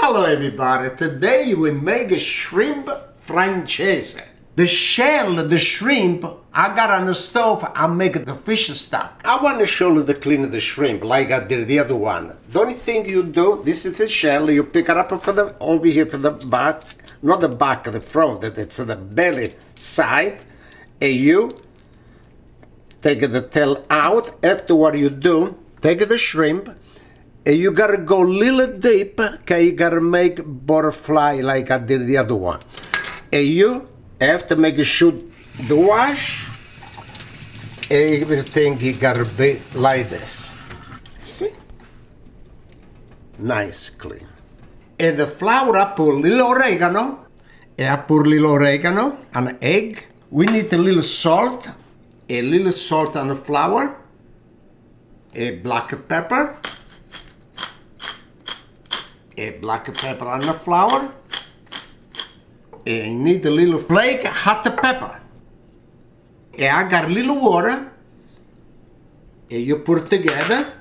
Hello everybody, today we make a shrimp Francese. The shell, the shrimp, I got on the stove, I make the fish stock. I want to show you the clean of the shrimp like I did the other one. The only thing you do, this is the shell, you pick it up for the, over here for the back, not the back, the front, it's the belly side, and you take the tail out. After what you do, take the shrimp, and you gotta go little deep, okay? You gotta make butterfly like I did the other one. And you have to make sure the wash, everything you gotta be like this. See? Nice, clean. And the flour, I put a little oregano, and I put a little oregano, an egg. We need a little salt on the flour, a black pepper, on the flour, and you need a little flake hot pepper. And I got a little water, and you put it together,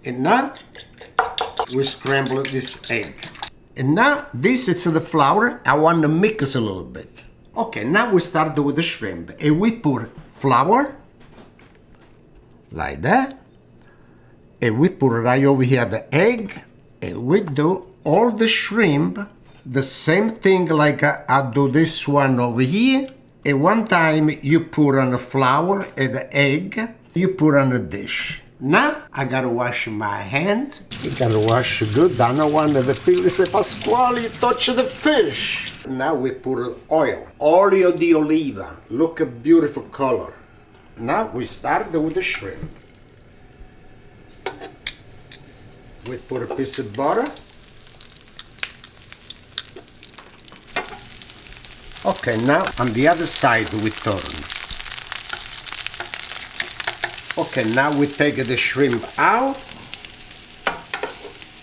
and now we scramble this egg. And now this is the flour, I want to mix a little bit. Okay, now we start with the shrimp, and we put flour, like that, and we put right over here the egg, and we do all the shrimp, the same thing like I do this one over here. And one time you put on the flour and the egg, you put on the dish. Now I gotta wash my hands. You gotta wash good. I don't want the fish say, Pasquale, you touch the fish. Now we put oil. Olio di oliva. Look at beautiful color. Now we start with the shrimp. We put a piece of butter. Okay, now on the other side we turn. Okay, now we take the shrimp out.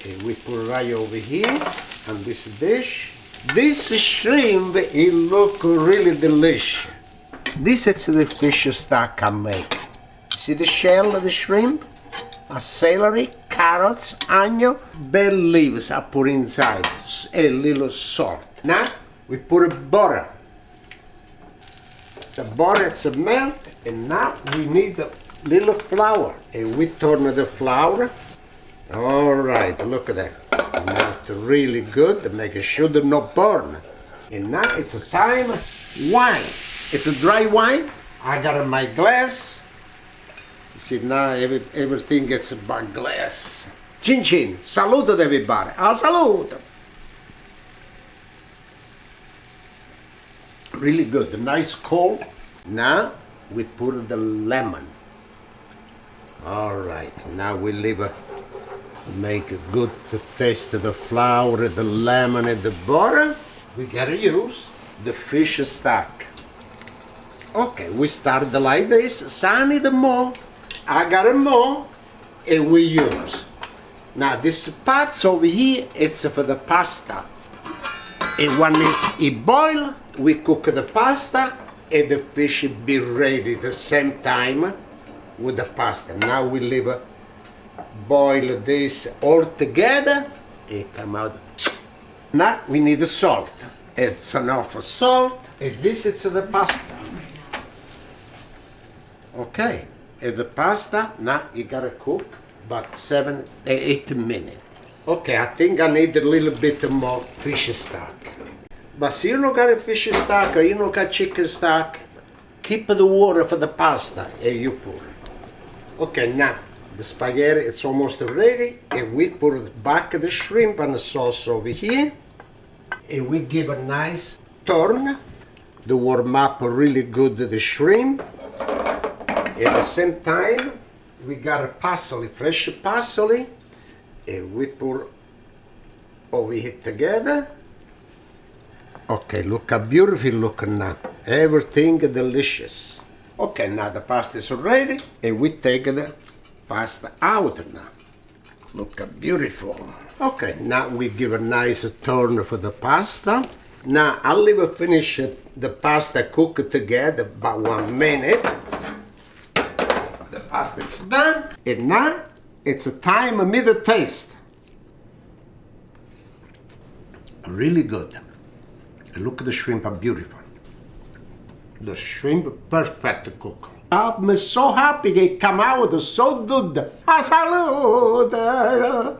And we put right over here on this dish. This shrimp, it look really delicious. This is the fish stock I make. See the shell of the shrimp? A celery, carrots, onion, bay leaves I put inside, a little salt. Now we put a butter. The butter is melt, and now we need a little flour, and we turn the flour. All right, look at that. Now it's really good to make sure that not burn. And now it's a time wine. It's a dry wine. I got in my glass. See, now everything gets by glass. Chin chin. Salute everybody. A salute. Really good. Nice cold. Now we put the lemon. All right. Now we make it good to taste the flour, the lemon, and the butter. We gotta use the fish stock. Okay, we start like this. Sunny the more. I got a more, and we use. Now this pots over here, it's for the pasta. And when it boil, we cook the pasta, and the fish be ready the same time with the pasta. Now we boil this all together. It come out. Now we need the salt. It's enough salt, and this is the pasta. Okay. And the pasta, now you gotta cook about 7 to 8 minutes. Okay, I think I need a little bit more fish stock. But if you don't got a fish stock or you don't got chicken stock, keep the water for the pasta and you put it. Okay, now the spaghetti it's almost ready, and we put back the shrimp and the sauce over here, and we give a nice turn to warm up really good the shrimp. At the same time, we got a parsley, fresh parsley, and we put over here together. Okay, look how beautiful looking now. Everything delicious. Okay, now the pasta is ready, and we take the pasta out now. Look how beautiful. Okay, now we give a nice turn for the pasta. Now I'll leave it finish the pasta cook together about 1 minute. The pasta is done, and now it's a time of me to taste. really good. And look at the shrimp, are beautiful. The shrimp, perfect cook. I'm so happy they come out so good. A salute!